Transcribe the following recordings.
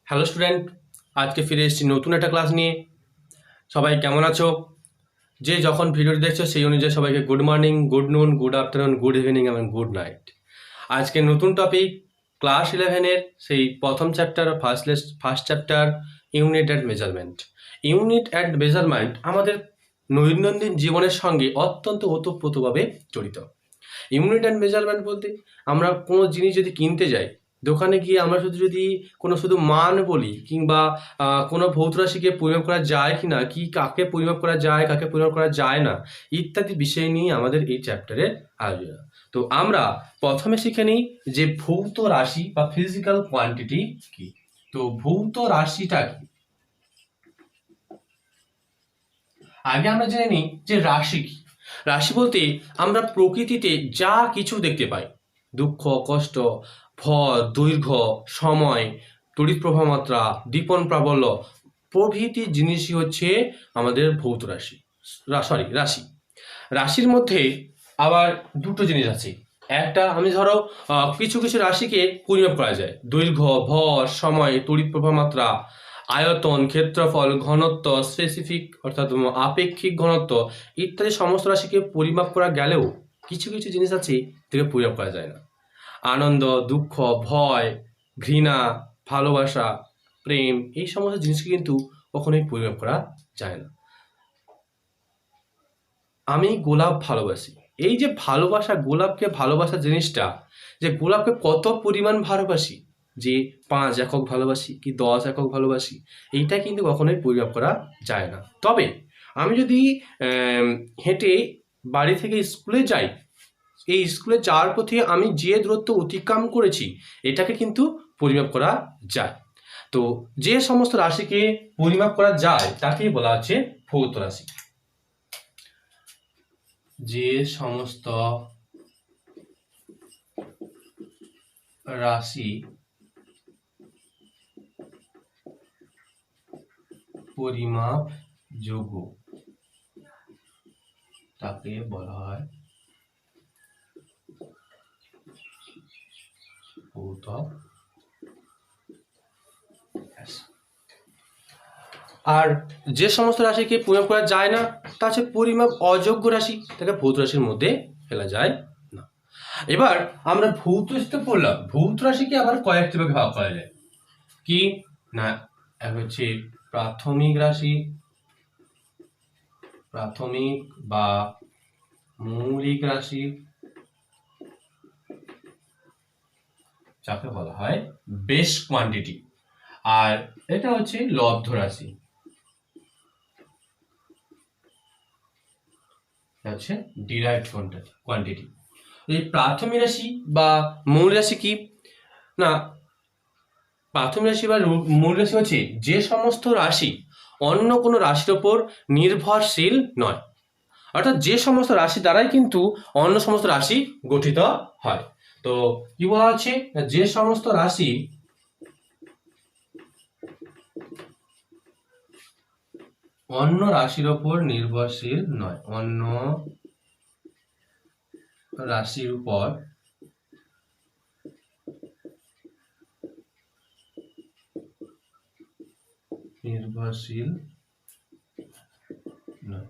Hello student, আজকে ফিরে এসেছি নতুন একটা ক্লাস নিয়ে। সবাই কেমন আছো? যে যখন ভিডিওটি দেখছো সেই অনুযায়ী সবাইকে গুড মর্নিং, গুড নুন, গুড আফটারনুন, গুড ইভিনিং এবং গুড নাইট। আজকে নতুন টপিক ক্লাস 11-এর সেই প্রথম chapter first chapter unit and measurement. Unit and measurement আমাদের দৈনন্দিন জীবনের সঙ্গে অত্যন্ত ওতপ্রোতভাবে জড়িত। ইউনিট অ্যান্ড মেজারমেন্ট বলতে আমরা কোনো জিনিস যদি কিনতে যাই, দোকানে গিয়ে আমরা যদি শুধু মান বলি কিংবা কোনো ভৌত রাশিকে পরিমাপ করা যায় কি না, কি কাকে পরিমাপ করা যায়, কাকে পরিমাপ করা যায় না, ইত্যাদি বিষয় নিয়ে আমাদের এই চ্যাপ্টারের আলোচনা। তো আমরা প্রথমে শিখে নিই যে ভৌত রাশি বা ফিজিক্যাল কোয়ান্টিটি কি। তো ভৌত রাশিটা কি, আগে আমরা জেনে নিই যে রাশি কি। রাশি বলতে আমরা প্রকৃতিতে যা কিছু দেখতে পাই, দুঃখ, কষ্ট, ভর, দৈর্ঘ্য, সময়, তড়িৎ প্রবাহ মাত্রা, দীপন প্রাবল্য প্রভৃতি জিনিসই হচ্ছে আমাদের ভৌত রাশি। রাশি। রাশির মধ্যে আবার দুটো জিনিস আছে। একটা, আমি ধরো কিছু কিছু রাশিকে পরিমাপ করা যায়, দৈর্ঘ্য, ভর, সময়, তড়িৎ প্রবাহ মাত্রা, আয়তন, ক্ষেত্রফল, ঘনত্ব, স্পেসিফিক অর্থাৎ আপেক্ষিক ঘনত্ব ইত্যাদি সমস্ত রাশিকে পরিমাপ করা গেলেও কিছু কিছু জিনিস আছে যেটাকে পরিমাপ করা যায় না। আনন্দ, দুঃখ, ভয়, ঘৃণা, ভালোবাসা, প্রেম, এই সমস্ত জিনিসকে কিন্তু কখনোই পরিমাপ করা যায় না। আমি গোলাপ ভালোবাসি, এই যে ভালোবাসা, গোলাপকে ভালোবাসা জিনিসটা, যে গোলাপকে কত পরিমাণ ভালোবাসি, যে 5 একক ভালোবাসি কি 10 একক ভালোবাসি, এইটা কিন্তু কখনোই পরিমাপ করা যায় না। তবে আমি যদি হেঁটে বাড়ি থেকে স্কুলে যাই, এই স্কুলে যাওয়ার পথে আমি যে দূরত্ব অতিক্রম করেছি এটাকে কিন্তু পরিমাপ করা যায়। তো যে সমস্ত রাশিকে পরিমাপ করা যায় তাকেই বলা হচ্ছে ভৌত রাশি। যে সমস্ত রাশি পরিমাপ যোগ্য তাকে বলা হয় ভৌত রাশি। আর যে সমস্ত রাশিকে পরিমাপ করা যায় না তা হচ্ছে পরিমাপ অযোগ্য রাশি, তাকে ভৌত রাশির মধ্যে ফেলা যায় না। এবার আমরা ভৌত রাশিতে পড়লাম, ভৌত রাশিকে আবার কয়েকটি ভাগে ভাগ করা যায়। কি না, এক হচ্ছে প্রাথমিক রাশি, প্রাথমিক বা মৌলিক রাশি, যাকে বলা হয় বেস কোয়ান্টিটি। আর এটা হচ্ছে লব্ধ রাশি, হচ্ছে ডিরাইভড কোয়ান্টিটি। এই প্রাথমিক রাশি বা মৌলিক রাশি কি না, প্রাথমিক রাশি বা মৌলিক রাশি হচ্ছে যে সমস্ত রাশি অন্য কোনো রাশির ওপর নির্ভরশীল নয়, অর্থাৎ যে সমস্ত রাশি দ্বারাই কিন্তু অন্য সমস্ত রাশি গঠিত হয়। তো কি বলা হচ্ছে, যে সমস্ত রাশি অন্য রাশির ওপর নির্ভরশীল নয়, অন্য রাশির উপর নির্ভরশীল নয়,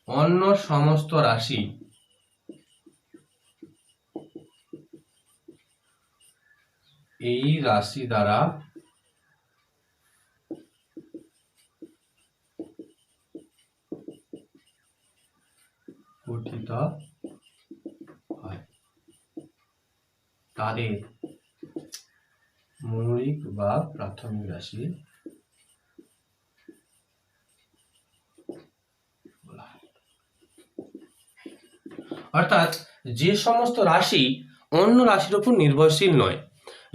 অন্য সমস্ত রাশি এই রাশি দ্বারা গঠিত হয়, তাদের মৌলিক বা প্রাথমিক রাশি বলা হয়। অর্থাৎ যে সমস্ত রাশি অন্য রাশির উপর নির্ভরশীল নয়,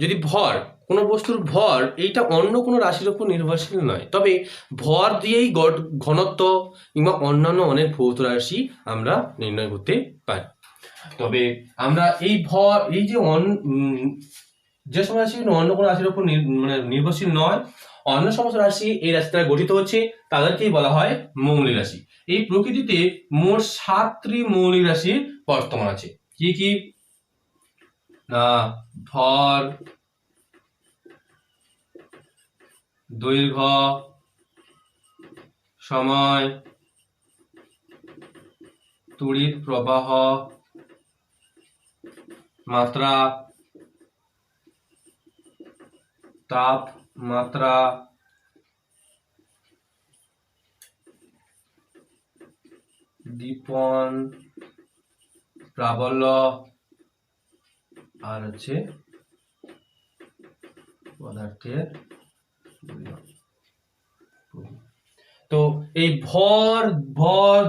যদি ভর, কোনো বস্তুর ভর এইটা অন্য কোনো রাশির উপর নির্ভরশীল নয়, তবে ভর দিয়েই ঘনত্ব কিংবা অন্যান্য অনেক ভৌত রাশি আমরা নির্ণয় করতে পারি। তবে আমরা এই ভর, এই যে যে সমস্ত রাশি অন্য কোনো রাশির উপর নির্ভরশীল নয়, অন্য সমস্ত রাশি এই রাশি দ্বারা গঠিত হচ্ছে, তাদেরকেই বলা হয় মৌলিক রাশি। এই প্রকৃতিতে মোট 7টি মৌলিক রাশি বর্তমান আছে। কি কি না, ভর, দৈর্ঘ্য, সময়, তড়িৎ প্রবাহ, মাত্রা, তাপমাত্রা, দীপন প্রাবল্য, আর হচ্ছে পদার্থের পরিমাণ। তো এই ভর,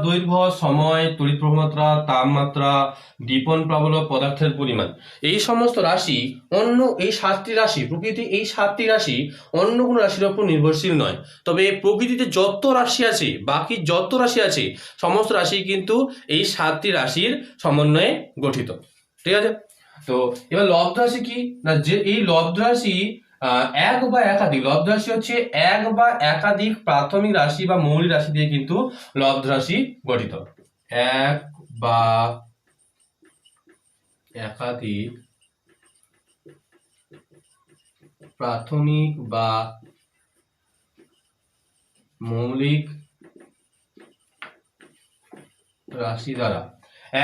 দৈর্ঘ্য, সময়, তড়িৎ প্রবাহমাত্রা, তাপমাত্রা, দীপন প্রাবল্য, পদার্থের পরিমাণ, এই সমস্ত রাশি এই 7টি রাশি, প্রকৃতি এই 7টি রাশি অন্য কোনো রাশির উপর নির্ভরশীল নয়। তবে প্রকৃতিতে যত রাশি আছে, বাকি যত রাশি আছে, সমস্ত রাশি কিন্তু এই 7টি রাশির সমন্বয়ে গঠিত। ঠিক আছে? তো এবার লব্ধ রাশি কি না, যে এই লব্ধ রাশি এক বা একাধিক, লব্ধ রাশি হচ্ছে এক বা একাধিক প্রাথমিক রাশি বা মৌলিক রাশি দিয়ে কিন্তু লব্ধ রাশি গঠিত। এক বা একাধিক প্রাথমিক বা মৌলিক রাশি দ্বারা,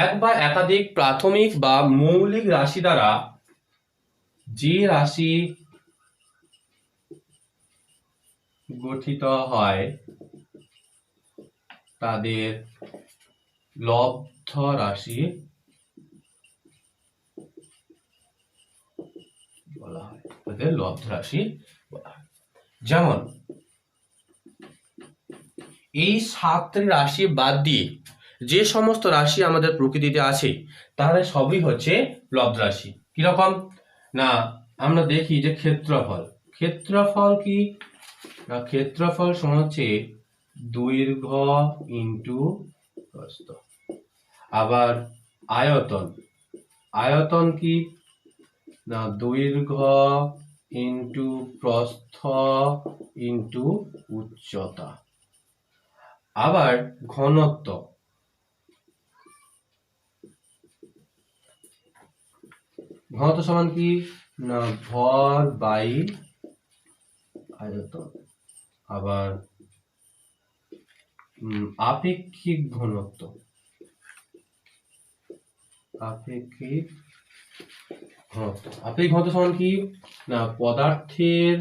এক বা একাধিক প্রাথমিক বা মৌলিক রাশি দ্বারা যে রাশি গঠিত হয় তাদের লব্ধ রাশি বলা হয়, তাদের লব্ধ রাশি বলা হয়। যেমন এই 7টি রাশি বাদ দিয়ে যে সমস্ত রাশি আমাদের প্রকৃতিতে আছে তাহলে সবই হচ্ছে লব্ধ রাশি। কিরকম না, আমরা দেখি যে ক্ষেত্রফল কি না, ক্ষেত্রফল সমান হচ্ছে দৈর্ঘ্য ইন্টু প্রস্থ। আবার আয়তন কি না, দৈর্ঘ্য ইন্টু প্রস্থ ইন্টু উচ্চতা। আবার ঘনত্ব সমান কি না, ভর বাই আয়তন। আবার আপেক্ষিক ঘনত্ব সমান কি না, পদার্থের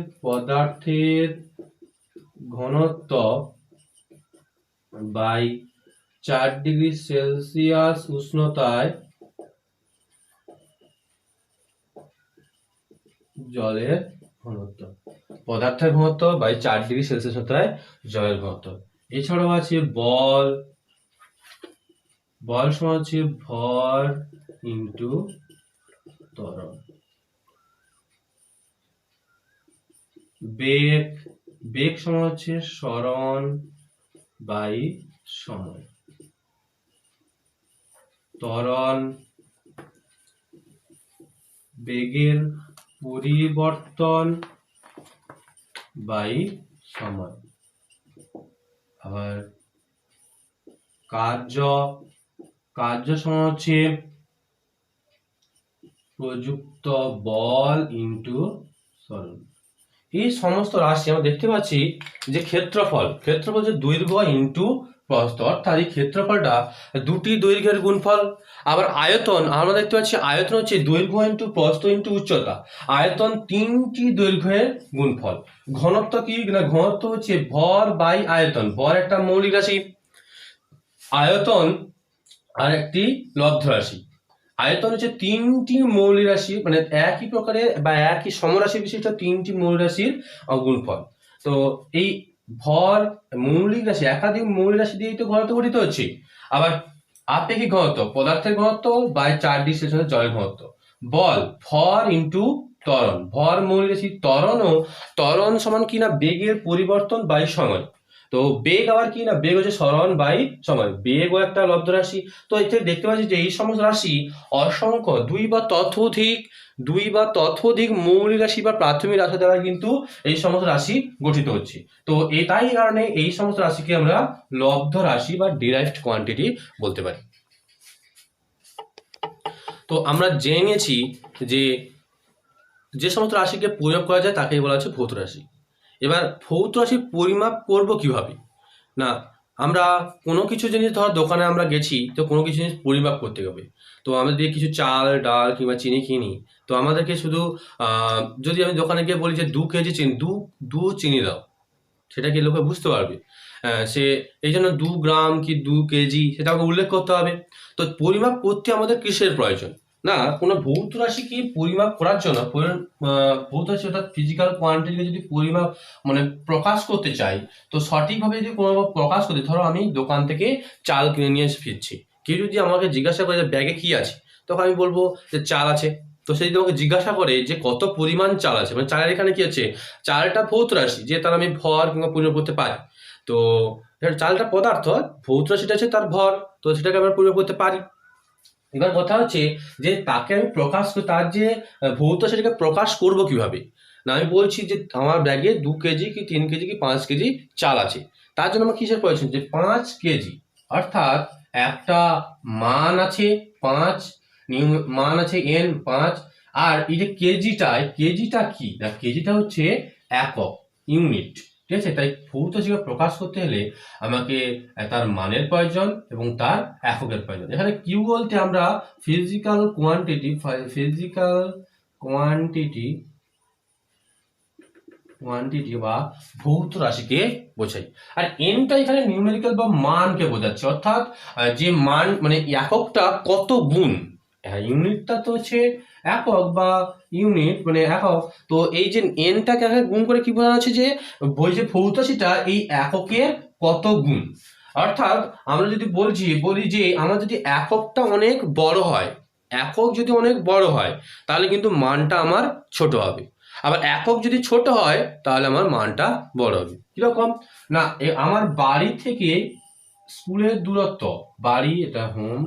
ঘনত্ব বাই 4 ডিগ্রি সেলসিয়াস উষ্ণতায় জলের ঘনত্ব। পদার্থের ঘনত্ব বাই 4 ডিগ্রি সেলসিয়াস উষ্ণতায় জলের ঘনত্ব। এছাড়াও আছে বল সমান হচ্ছে ভর ইন্টু ত্বরণ। বেগ সমান হচ্ছে সরণ বাই সময়। ত্বরণ বেগের পরিবর্তন বাই সময়। আবার কার্য সমান হচ্ছে প্রযুক্ত বল ইন্টু সরণ। এই সমস্ত রাশি আমরা দেখতে পাচ্ছি যে ক্ষেত্রফল হচ্ছে দৈর্ঘ্য ইন্টু প্রস্থ, অর্থাৎ এই ক্ষেত্রফলটা দুটি দৈর্ঘ্যের গুণফল। আবার আয়তন আমরা দেখতে পাচ্ছি, আয়তন হচ্ছে দৈর্ঘ্য ইন্টু প্রস্থ ইন্টু উচ্চতা। আয়তন 3টি দৈর্ঘ্যের গুণফল। ঘনত্ব কি না, ঘনত্ব হচ্ছে ভর বাই আয়তন। ভর একটা মৌলিক রাশি, আয়তন আর একটি লব্ধ রাশি। আয়তন হচ্ছে 3টি মৌলিক রাশি, মানে একই প্রকারের বা একই সমরাশি বিশিষ্ট 3টি মৌলিক রাশির গুণফল। তো এই ভর মৌলিক রাশি, একাধিক মৌলিক রাশি দিয়ে তো ঘনত্ব গঠিত হচ্ছে। আবার আপেক্ষিক ঘনত্ব, পদার্থের ঘনত্ব বাই 4 ডিগ্রি সেলসিয়াস জলের ঘনত্ব। বল ভর ইন্টু ত্বরণ, ভর মৌলিক রাশি, ত্বরণ সমান কি না, বেগের পরিবর্তন বাই সময়। তো বেগ আবার কি না, বেগ হচ্ছে সরণ বাই সময়। বেগও একটা লব্ধ রাশি। তো এতে দেখতে পাচ্ছি যে এই সমস্ত রাশি অসংখ্য দুই বা ততোধিক মৌলিক রাশি বা প্রাথমিক রাশি দ্বারা কিন্তু এই সমস্ত রাশি গঠিত হচ্ছে। তো তাই কারণে এই সমস্ত রাশিকে আমরা লব্ধ রাশি বা ডিরাইভড কোয়ান্টিটি বলতে পারি। তো আমরা জেনে নিয়েছি যে সমস্ত রাশিকে প্রয়োগ করা যায় তাকেই বলা হচ্ছে ভৌত রাশি। এবার ভৌত রাশি পরিমাপ করব কিভাবে? না, আমরা কোনো কিছু জিনিস ধর দোকানে আমরা গেছি, তো কোনো কিছু জিনিস পরিমাপ করতে হবে। তো আমরা যদি কিছু চাল ডাল কিংবা চিনি কিনি, তো আমাদেরকে শুধু যদি আমি দোকানে গিয়ে বলি যে 2 কেজি চিনি, দু চিনি দাও, সেটা কি লোকে বুঝতে পারবে? সে এই জন্য 2 গ্রাম কি 2 কেজি সেটা আমাকে উল্লেখ করতে হবে। তো পরিমাপ করতে আমাদের কিসের প্রয়োজন? না, কোনো ভৌত রাশিকে পরিমাপ করার জন্য ভৌত রাশি অর্থাৎ ফিজিক্যাল কোয়ান্টিটিকে যদি পরিমাপ মানে প্রকাশ করতে চাই, তো সঠিকভাবে যদি কোনো প্রকাশ করতে, ধরো আমি দোকান থেকে চাল কিনে নিয়ে এসে ফিরছি, কেউ যদি আমাকে জিজ্ঞাসা করে যে ব্যাগে কি আছে, তখন আমি বলবো যে চাল আছে। তো সে যদি আমাকে জিজ্ঞাসা করে যে কত পরিমাণ চাল আছে, মানে চালের এখানে কি আছে, চালটা ভৌত রাশি, যে তার আমি ভর কিংবা পরিমাপ করতে পারি। তো চালটা পদার্থ, ভৌত রাশিটা আছে তার ভর, তো সেটাকে আমরা পরিমাপ করতে পারি। এবার কথা হচ্ছে যে তাকে আমি প্রকাশ তার যে ভৌত সেটাকে প্রকাশ করব কিভাবে? না, আমি বলছি যে আমার ব্যাগে 2 কেজি কি 3 কেজি কি 5 কেজি চাল আছে। তার জন্য আমার কিসের প্রয়োজন? যে 5 কেজি, অর্থাৎ একটা মান আছে 5, মান আছে n5। আর এই যে কেজিটা কি না, কেজিটা হচ্ছে একক, ইউনিট। ঠিক আছে, তাই ভৌত জীবন প্রকাশ করতে হলে আমাকে তার মানের প্রয়োজন এবং তার এককের প্রয়োজন। এখানে কিউ বলতে আমরা ফিজিক্যাল কোয়ান্টিটি বা ভৌত রাশিকে বোঝাই। আর এনটা এখানে নিউমেরিক্যাল বা মানকে বোঝাচ্ছে, অর্থাৎ যে মান মানে এককটা কত গুণ। ইউনিটটা তো হচ্ছে একক বা ইউনিট মানে একক। তো এই যে এনটাকে গুণ করে কি বোঝানো হচ্ছে যে ওই যে ভৌত রাশিটা এই এককের কত গুণ। অর্থাৎ আমরা যদি বলি যে আমার যদি এককটা অনেক বড় হয়, একক যদি অনেক বড় হয়, তাহলে কিন্তু মানটা আমার ছোট হবে। আবার একক যদি ছোট হয়, তাহলে আমার মানটা বড় হবে। কিরকম? না, আমার বাড়ি থেকে স্কুলের দূরত্ব, বাড়ি এটা হোম,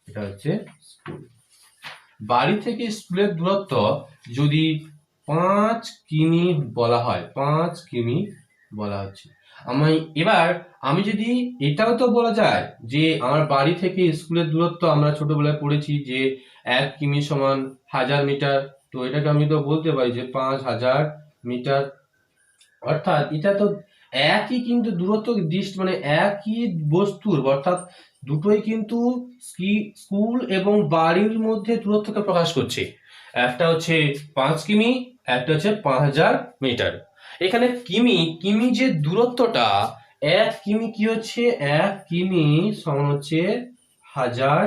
এটা হচ্ছে স্কুল, বাড়ি থেকে স্কুলের দূরত্ব যদি 5 কিমি বলা হয়, 5 কিমি বলা হচ্ছে। এবার আমি যদি এটাও তো বলা যায় যে আমার বাড়ি থেকে স্কুলের দূরত্ব, আমরা ছোটবেলায় পড়েছি যে 1 কিমি সমান 1000 মিটার। তো এটাকে আমি তো বলতে পারি যে 5000 মিটার। অর্থাৎ এটা তো একই কিন্তু দূরত্ব মানে একই বস্তুর, অর্থাৎ দুটোই কিন্তু স্কুল এবং বাড়ির মধ্যে দূরত্বকে প্রকাশ করছে। একটা হচ্ছে 5 কিমি, একটা হচ্ছে 5000 মিটার। এখানে কিমি যে দূরত্বটা, 1 কিমি কি হচ্ছে, 1 কিমি সমান হচ্ছে 1000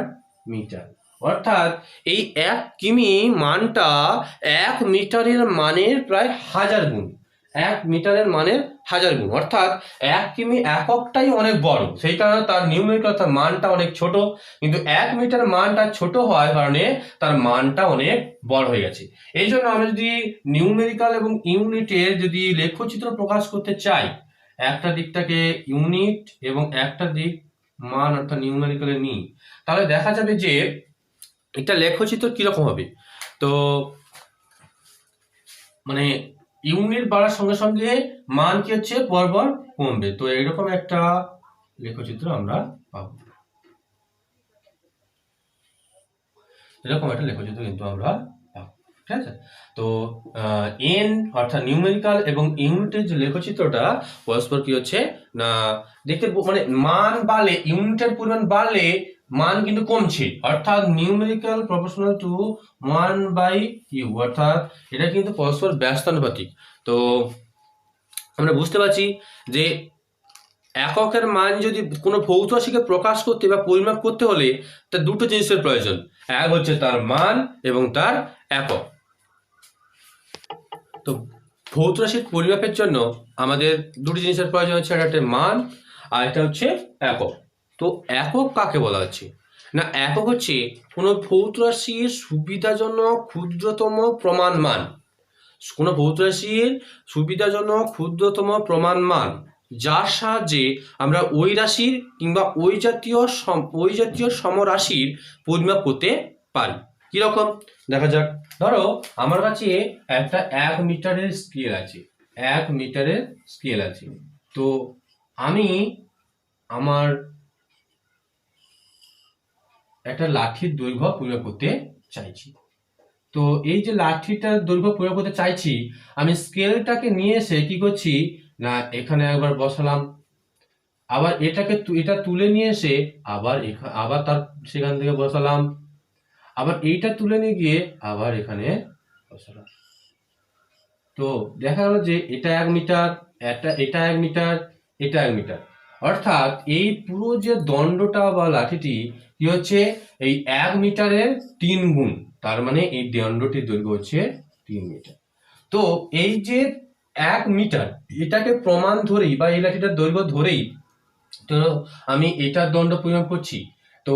মিটার। অর্থাৎ এই 1 কিমি মানটা 1 মিটারের মানের প্রায় 1000 গুণ, 1 মিটারের মানের 1000 গুণ। অর্থাৎ 1 কিমি এককটাই অনেক বড়, সেই কারণে তার নিউমেরিক্যাল অর্থাৎ মানটা অনেক ছোট। কিন্তু 1 মিটার মানটা ছোট হওয়ার কারণে তার মানটা অনেক বড় হয়ে গেছে। এই জন্য আমরা যদি নিউমেরিক্যাল এবং ইউনিটের যদি লেখচিত্র প্রকাশ করতে চাই, একটা দিকটাকে ইউনিট এবং একটা দিক মান অর্থাৎ নিউমেরিক্যালে নিই, তাহলে দেখা যাবে যে এটা লেখচিত্র কিরকম হবে। তো মানে ইউনিট বাড়ার সঙ্গে সঙ্গে মান কি হচ্ছে পরপর কমবে। তো এরকম একটা লেখচিত্র আমরা পাবো, এরকম একটা লেখচিত্র কিন্তু আমরা পাবো। ঠিক আছে, তো এন অর্থাৎ নিউমেরিক্যাল এবং ইউনিটের যে লেখচিত্রটা পরস্পর কি হচ্ছে না দেখতে, মানে মান বাড়লে, ইউনিটের পরিমাণ বাড়লে মান কিন্তু কমছে, অর্থাৎ নিউমেরিক্যাল প্রপোর্শনাল টু 1/u, অর্থাৎ এটা কিন্তু পরস্পর ব্যস্তানুপাতিক। তো আমরা বুঝতে পারছি যে এককের মান যদি কোনো ভৌত রাশিকে প্রকাশ করতে বা পরিমাপ করতে হলে তার দুটো জিনিসের প্রয়োজন, এক হচ্ছে তার মান এবং তার একক। তো ভৌত রাশির পরিমাপের জন্য আমাদের দুটি জিনিসের প্রয়োজন হচ্ছে, একটা মান আর একটা হচ্ছে একক। তো একক কাকে বলা হচ্ছে না, একক হচ্ছে কোনো ভৌত রাশির সুবিধাজনক ক্ষুদ্রতম প্রমাণ মান, কোনো ভৌত রাশির সুবিধাজনক ক্ষুদ্রতম প্রমাণ মান, যার সাহায্যে আমরা ওই রাশির কিংবা ওই জাতীয় সমরাশির পরিমাপ করতে পারি। কিরকম দেখা যাক, ধরো আমার কাছে একটা 1 মিটারের স্কেল আছে, 1 মিটারের স্কেল আছে। তো আমি আমার একটা লাঠির দৈর্ঘ্য পরিমাপ করতে চাইছি। তো এই যে লাঠিটার দৈর্ঘ্য প্রয়োগ করতে চাইছি, আমি স্কেলটাকে নিয়ে এসে কি করছি না এখানে একবার বসালাম, আবার এটা তুলে নিয়ে এসে আবার তার সেখান থেকে বসালাম, আবার এইটা তুলে নিয়ে গিয়ে আবার এখানে বসালাম। তো দেখা গেল যে এটা 1 মিটার, এটা 1 মিটার, এটা 1 মিটার, অর্থাৎ এই পুরো যে দণ্ডটা বা লাঠিটি কি হচ্ছে এই 1 মিটারের 3 গুণ, তার মানে এই দণ্ডটির দৈর্ঘ্য হচ্ছে 3 মিটার। তো এই যে 1 মিটার, এটাকে প্রমাণ ধরেই বা এই লাঠিটার দৈর্ঘ্য ধরেই তো আমি এটার দণ্ড পরিমাপ করছি। তো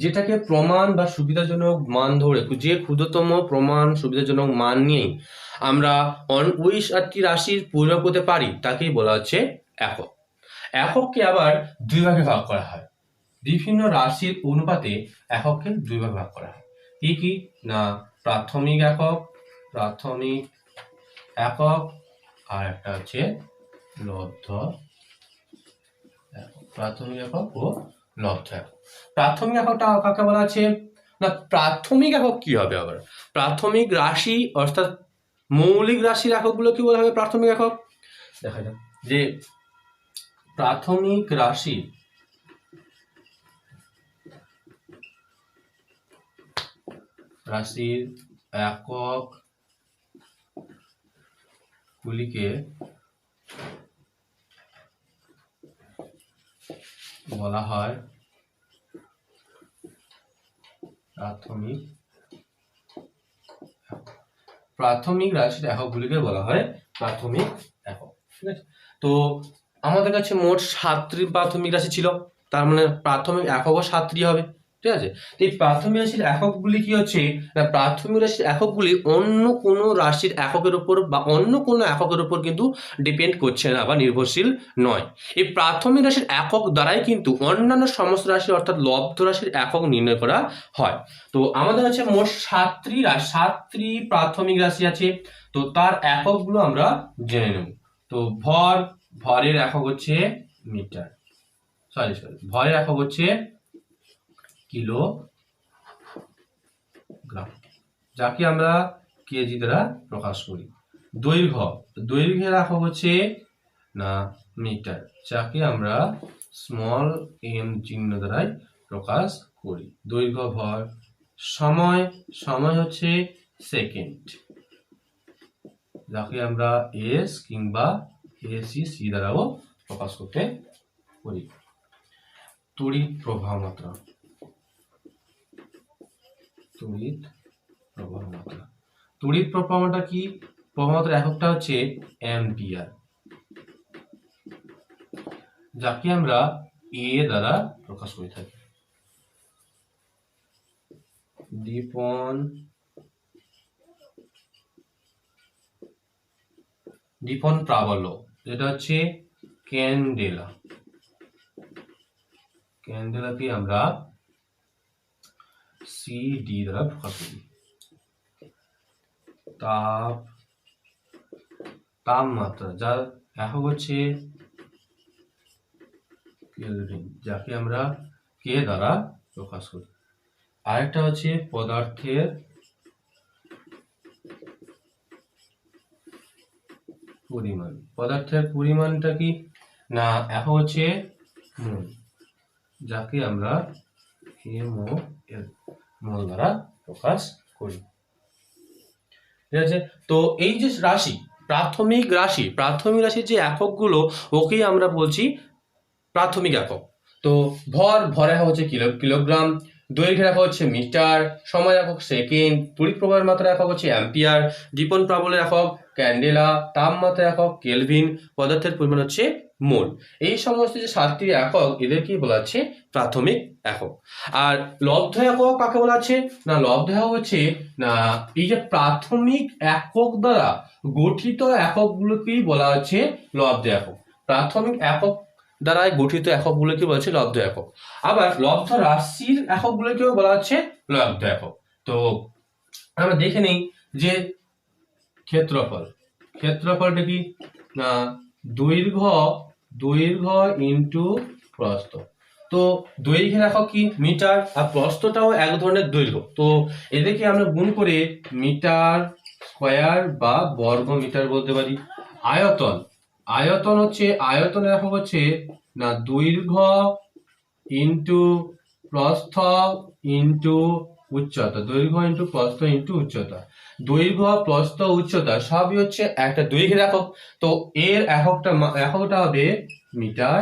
যেটাকে প্রমাণ বা সুবিধাজনক মান ধরে, যে ক্ষুদ্রতম প্রমাণ সুবিধাজনক মান নিয়েই আমরা ওই রাশির পরিমাপ করতে পারি, তাকেই বলা হচ্ছে একক। একককে আবার 2 ভাগে ভাগ করা হয়। বিভিন্ন রাশির অনুপাতে একককে 2 ভাগে ভাগ করা হয়। কি কি না প্রাথমিক একক আর একটা হচ্ছে লব্ধ একক। প্রাথমিক একক ও লব্ধ একক। প্রাথমিক এককটা কাকে বলা আছে না, প্রাথমিক একক কি হবে আবার, প্রাথমিক রাশি অর্থাৎ মৌলিক রাশির এককগুলো কি বলা হবে প্রাথমিক একক। দেখা যাক যে প্রাথমিক রাশির একক গুলিকে বলা হয় প্রাথমিক রাশির এককগুলিকে বলা হয় প্রাথমিক একক। ঠিক আছে, তো আমাদের কাছে মোট 7টি প্রাথমিক রাশি ছিল, তার মানে প্রাথমিক এককও 7টি হবে। ঠিক আছে, তো এই প্রাথমিক রাশির এককগুলি কি হচ্ছে না, প্রাথমিক রাশির এককগুলি অন্য কোনো রাশির এককের উপর বা অন্য কোনো এককের উপর কিন্তু ডিপেন্ড করছে না বা নির্ভরশীল নয়। এই প্রাথমিক রাশির একক দ্বারাই কিন্তু অন্যান্য সমস্ত রাশি অর্থাৎ লব্ধ রাশির একক নির্ণয় করা হয়। তো আমাদের কাছে মোট 7টি প্রাথমিক রাশি আছে, তো তার এককগুলো আমরা জেনে নেব। তো ভরের একক হচ্ছে মিটার, ভরের একক হচ্ছে কিলোগ্রাম, যাকে আমরা কেজি দ্বারা প্রকাশ করি। দৈর্ঘ্যের একক হচ্ছে না মিটার, যাকে আমরা স্মল এম চিহ্ন দ্বারাই প্রকাশ করি। দৈর্ঘ্য ভর। সময় হচ্ছে সেকেন্ড, যাকে আমরা এস কিংবা এসি দ্বারাও প্রকাশ করতে পারি। তড়িৎ প্রবাহ মাত্রা কি, প্রবাহ মাত্রা এককটা হচ্ছে অ্যাম্পিয়ার, যাকে আমরা এ দ্বারা প্রকাশ করে থাকি। দীপন প্রাবল্য, যেটা হচ্ছে ক্যান্ডেলাকে আমরা সিডি দ্বারা প্রকাশ করি। তাপমাত্রা, যার একক হচ্ছে কেলভিন, যাকে আমরা কে দ্বারা প্রকাশ করি। আরেকটা হচ্ছে পদার্থের পরিমাণটা কি না একক হচ্ছে মোল, যাকে আমরা মোল দ্বারা প্রকাশ করি। ঠিক আছে, তো এই যে প্রাথমিক রাশির যে এককগুলো, ওকেই আমরা বলছি প্রাথমিক একক। তো ভরের একক হচ্ছে কিলোগ্রাম, দৈর্ঘ্যের একক হচ্ছে মিটার, সময় একক সেকেন্ড, তড়িৎ প্রবাহের মাত্রা একক হচ্ছে অ্যাম্পিয়ার, দীপন প্রাবল্যের একক ক্যান্ডেলা, তাপমাত্রা একক কেলভিন, পদার্থের পরিমাণ হচ্ছে মোল। এই সমস্ত যে 7টি একক, এদেরকেই বলা হচ্ছে প্রাথমিক একক। আর লব্ধ একক কাকে বলা আছে না, লব্ধ একক হচ্ছে না এই যে প্রাথমিক একক দ্বারা গঠিত এককগুলোকেই বলা হচ্ছে লব্ধ একক। প্রাথমিক একক দ্বারা গঠিত এককগুলোকে বলা হচ্ছে লব্ধ একক। আবার লব্ধ রাশির এককগুলোকেও বলা হচ্ছে লব্ধ একক। তো আমরা দেখে নেই যে ক্ষেত্রফলটা কি না দৈর্ঘ্য ইন্টু প্রস্থ। তো দৈর্ঘ্যের একক কি মিটার, আর প্রস্থটাও এক ধরনের দৈর্ঘ্য। তো এদেরকে আমরা গুণ করে মিটার স্কয়ার বা বর্গ মিটার বলতে পারি। আয়তন, আয়তন হচ্ছে আয়তনের একক হচ্ছে না দৈর্ঘ্য ইন্টু প্রস্থ ইন্টু উচ্চতা, দৈর্ঘ্য ইন্টু প্রস্থ ইন্টু উচ্চতা। দৈর্ঘ্য প্রস্থ উচ্চতা সবই হচ্ছে একটা দৈর্ঘ্যের একক। তো এর এককটা হবে মিটার,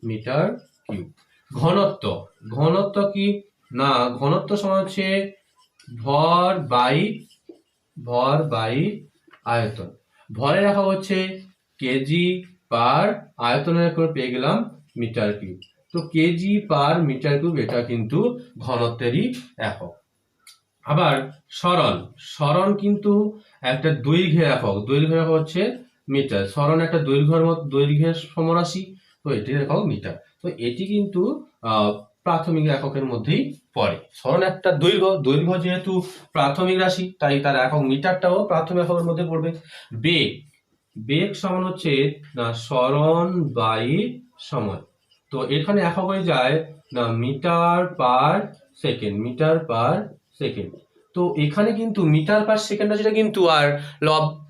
মিটার কিউব। ঘনত্ব, ঘনত্ব কি না ঘনত্ব সমান হচ্ছে ভর বাই আয়তন। ভরের একক হচ্ছে কেজি পার আয়তনের করে পেয়ে গেলাম মিটার কিউব। তো কেজি পার মিটার কিউব এটা কিন্তু ঘনত্বেরই একক। আবার সরণ, সরণ কিন্তু একটা দৈর্ঘ্যের একক, দৈর্ঘ্যের একক হচ্ছে মিটার। সরণ একটা দৈর্ঘ্যের সমরাশি, তো এটির একক মিটার। তো এটি কিন্তু প্রাথমিক এককের মধ্যেই পড়ে। সরণ একটা দৈর্ঘ্য, দৈর্ঘ্য যেহেতু প্রাথমিক রাশি তাই তার একক মিটারটাও প্রাথমিক এককের মধ্যে পড়বে। বেগ, বেগ সমান হচ্ছে না সরণ বাই সময়। তো এখানে একক হয়ে যায় না metre per second, metre per second. তো এখানে কিন্তু মিটার পার সেকেন্ড রাশিটা কিন্তু আর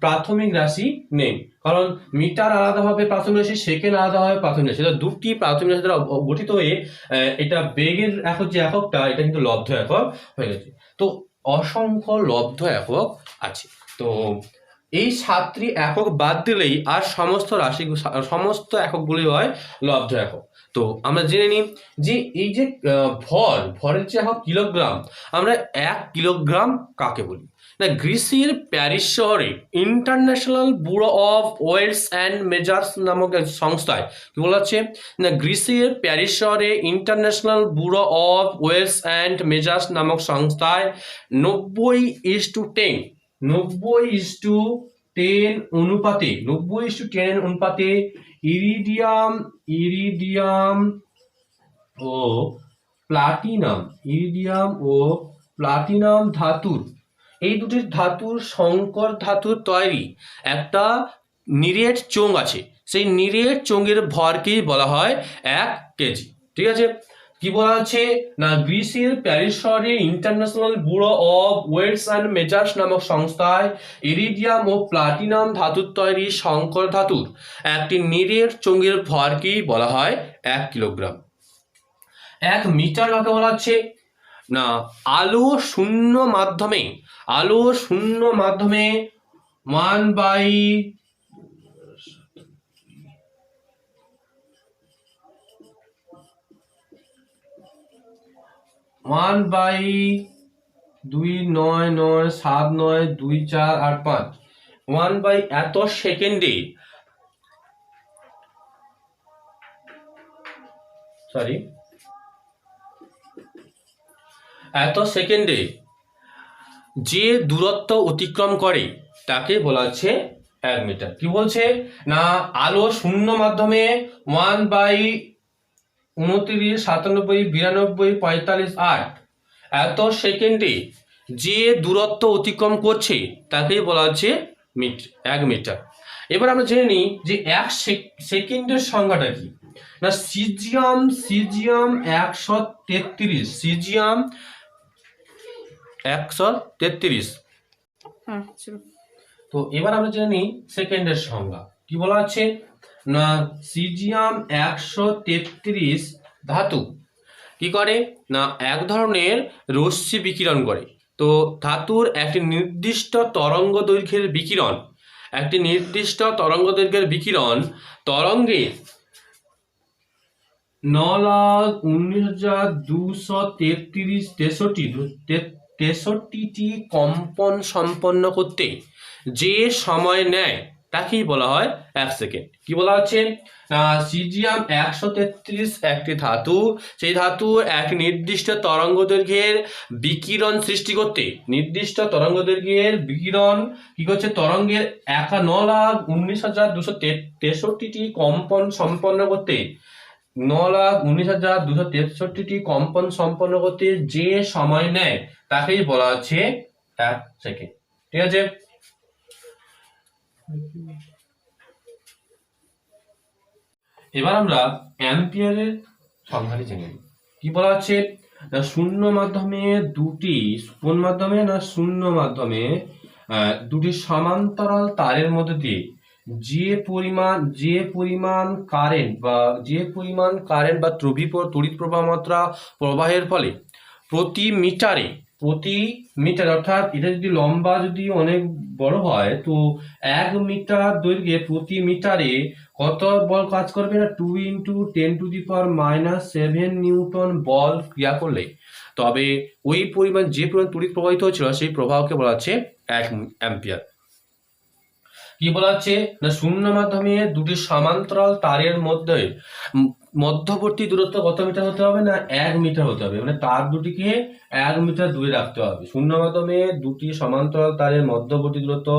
প্রাথমিক রাশি নেই, কারণ মিটার আলাদাভাবে প্রাথমিক রাশি, সেকেন্ড আলাদাভাবে প্রাথমিক রাশি। দুটি প্রাথমিক রাশি দ্বারা গঠিত হয়ে এটা বেগের একক যে এককটা এটা কিন্তু লব্ধ একক হয়ে গেছে। তো অসংখ্য লব্ধ একক আছে। তো এই 7টি একক বাদ দিলেই আর সমস্ত রাশি সমস্ত এককগুলি হয় লব্ধ একক। তো আমরা জেনে নিই যে এই যে ভরের যে একক কিলোগ্রাম, আমরা 1 কিলোগ্রাম কাকে বলি না গ্রিসের প্যারিস শহরে international bureau of weights and measures নামক এক সংস্থায় কি বলা হচ্ছে না গ্রিসের প্যারিস শহরে international bureau of weights and measures নামক সংস্থায় 90:10 90:10 অনুপাতে 90:10 অনুপাতে ইরিডিয়াম ও প্লাটিনাম ধাতুর, এই দুটি ধাতুর সংকর ধাতুর তৈরি একটা নিরেট চোঙ আছে। সেই নিরেট চোঙের ভরকেই বলা হয় 1 কেজি। ঠিক আছে, কি বলা হচ্ছে না গ্রিসের প্যারিস শহরে international bureau of weights and measures নামক সংস্থায় ইরিডিয়াম ও প্লাটিনাম ধাতুর তৈরি সংকর ধাতুর একটি নিরেট চোঙের ভরকেই বলা হয় 1 কিলোগ্রাম। 1 মিটার কাকে বলা হচ্ছে না আলো শূন্য মাধ্যমে 1/2997924 এত সেকেন্ডে যে দূরত্ব অতিক্রম করে তাকে বলা হচ্ছে 1 মিটার। কি বলছে না আলো শূন্য মাধ্যমে 1/29979245 এত সেকেন্ডে যে দূরত্ব অতিক্রম করছে তাকেই বলা হচ্ছে 1 মিটার। এবার আমরা জেনে নিই যে 1 সেকেন্ডের সংখ্যাটা কি না সিজিয়াম 133, সিজিয়াম 133। তো এবার আমরা জেনে নিই সেকেন্ডের সংজ্ঞা কি বলা আছে না সিজিয়াম 133 ধাতু কি করে না এক ধরনের রশ্মি বিকিরণ করে। তো ধাতুর একটি নির্দিষ্ট তরঙ্গ দৈর্ঘ্যের বিকিরণ তরঙ্গের 9,19,263টি কম্পন সম্পন্ন করতে যে সময় নেয় তাকেই বলা হয় 1 সেকেন্ড। কি বলা হচ্ছে সিজিয়াম 133 একটি ধাতু, সেই ধাতু এক নির্দিষ্ট তরঙ্গ দৈর্ঘ্যের বিকিরণ সৃষ্টি করতে কি করছে তরঙ্গের 9,19,263টি কম্পন সম্পন্ন করতে 9,19,263টি কম্পন সম্পন্ন করতে যে সময় নেয় তাকেই বলা হচ্ছে 1 সেকেন্ড। ঠিক আছে, এবার আমরা অ্যাম্পিয়ারের সংখ্যাটি জেনে নিই। কি বলা হচ্ছে না শূন্য মাধ্যমে দুটি কোন মাধ্যমে না শূন্য মাধ্যমে দুটি সমান্তরাল তারের মধ্যে দিয়ে যে পরিমাণ কারেন্ট বা তড়িৎ প্রবাহ মাত্রা প্রবাহের ফলে প্রতি মিটার অর্থাৎ এটা যদি লম্বা যদি অনেক বড় হয় তো 1 মিটার দৈর্ঘ্যে প্রতি মিটারে কত বল কাজ করবে না 2 × 10⁻⁷ নিউটন বল ক্রিয়া করলে তবে ওই পরিমাণ যে পরিমাণ তড়িৎ প্রবাহিত হচ্ছিল সেই প্রবাহকে বলা হচ্ছে 1 অ্যাম্পিয়ার। কি বলা হচ্ছে না শূন্য মাধ্যমে দুটি সমান্তরাল তারের মধ্যে মধ্যবর্তী দূরত্ব কত মিটার হতে হবে না 1 মিটার হতে হবে, মানে তার দুটিকে 1 মিটার দূরে রাখতে হবে। শূন্য মাধ্যমে দুটি সমান্তরাল তারের মধ্যবর্তী দূরত্ব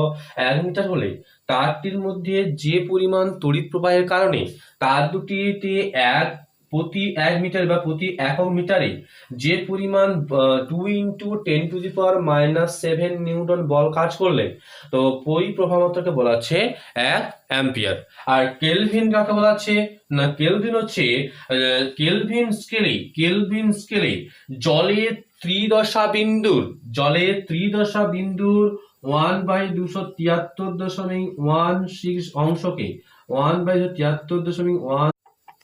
1 মিটার হলে তারটির মধ্যে যে পরিমাণ তড়িৎ প্রবাহের কারণে তার দুটিতে প্রতি 1 মিটার বা প্রতি একক মিটারে যে পরিমাণ 2 × 10⁻⁷ নিউটন বল কাজ করলে তো ওই প্রবাহমাত্রাকে বলা হচ্ছে 1 অ্যাম্পিয়ার। আর কেলভিন কাকে বলা হচ্ছে না কেলভিন হচ্ছে কেলভিন স্কেলে জলের ত্রিদশা বিন্দুর 1/273.16 অংশকে 1/273.16